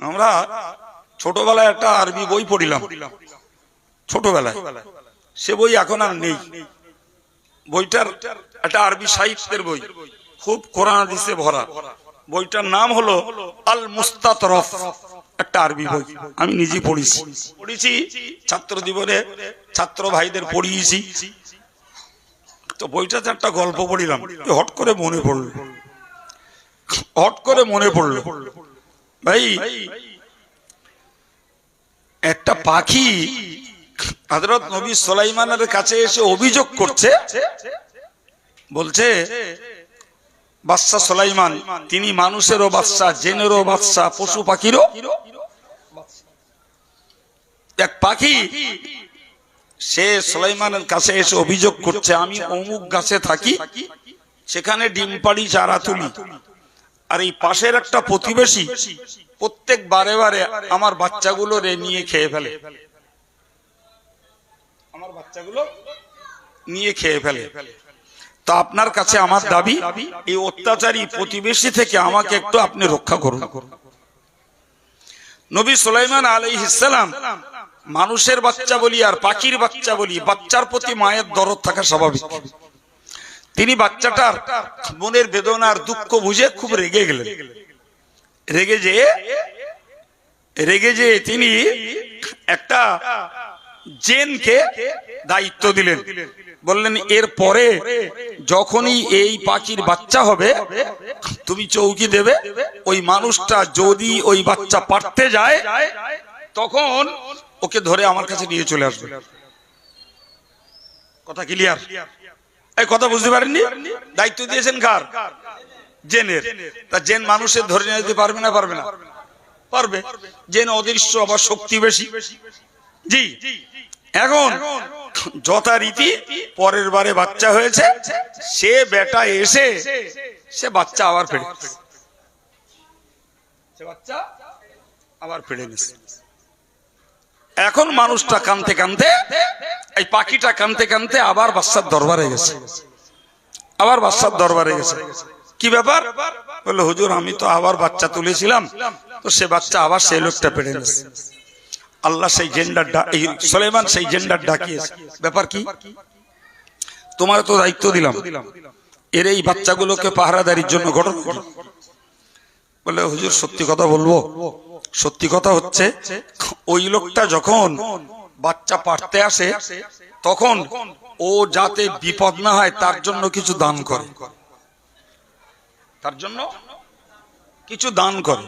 আমরা ছোটবেলায় একটা আরবি বই পড়িলাম, ছোটবেলায়। সে বই এখন আর নেই। বইটার একটা আরবি সাহিত্যের বই, খুব কোরআন হাদিসে ভরা। বইটার নাম হলো আল মুস্তাতরফ, একটা আরবি বই। আমি নিজে পড়েছি ছাত্র জীবনে, ছাত্র ভাইদের পড়িয়েছি। তো বইটাতে একটা গল্প পড়িলাম, হট করে মনে পড়লো ভাই, একটা পাখি হযরত নবী সুলাইমানের কাছে এসে অভিযোগ করছে, বলছে বাদশা সুলাইমান তিনি মানুষেরও বাদশা, জিনেরও বাদশা, পশু পাখিরও। এক পাখি সে সুলাইমানের কাছে এসে অভিযোগ করছে, আমি অমুক গাছে থাকি, সেখানে ডিম পাড়ি, চারা তুলি, আর এই পাশের একটা প্রতিবেশী প্রত্যেক বারে আমার বাচ্চাগুলো নিয়ে খেয়ে ফেলে, আমার বাচ্চাগুলো নিয়ে খেয়ে ফেলে। তো আপনার কাছে আমার দাবি, এই অত্যাচারী প্রতিবেশী থেকে আমাকে একটু আপনি রক্ষা করুন। নবী সুলাইমান আলাইহিস সালাম মানুষের বাচ্চা বলি আর পাখির বাচ্চা বলি, বাচ্চার প্রতি মায়ের দরদ থাকা স্বাভাবিক। তিনি বাচ্চাটার মনের বেদনার দুঃখ বুঝে খুব রেগে গেলেন। রেগে যে তিনি একটা জেনকে দায়িত্ব দিলেন, বললেন এর পরে যখনই এই পাখির বাচ্চা হবে তুমি চৌকি দেবে, ওই মানুষটা যদি ওই বাচ্চা পারতে যায় তখন ওকে ধরে আমার কাছে নিয়ে চলে আসবে। কথা ক্লিয়ার? এই কথা বুঝতে পারেননি? দায়িত্ব দিয়েছেন কার? জেনের। তা জেন মানুষের ধরে নিয়ে যেতে পারবে না? পারবে না? পারবে। জেন অদৃশ্য, আবার শক্তি বেশি। জি, এখন যথারীতি পরের বারে বাচ্চা হয়েছে, সে বেটা এসে সে বাচ্চা আবার ফেলে, নিচ্ছে। এখন মানুষটা কানতে কানতে, এই পাখিটা কানতে কানতে আবার বাচ্চার দরবারে গেছে, কি ব্যাপার? বললো হুজুর আমি তো আবার বাচ্চা তুলেছিলাম, তো সে বাচ্চা আবার সেই লোকটা পেড়ে নিচ্ছে। আল্লাহ সেই জেন্ডার, সুলাইমান সেই জেন্ডার ডাকিয়েছে, ব্যাপার কি? তোমার তো দায়িত্ব দিলাম, এর এই বাচ্চাগুলোকে পাহারাদারির জন্য গঠন করো। বলে হুজুর সত্যি কথা বলবো, সত্যি কথা হচ্ছে ওই লোকটা যখন বাচ্চা পারতে আসে তখন ও যাতে বিপদ না হয় তার জন্য কিছু দান করে, তার জন্য কিছু দান করে।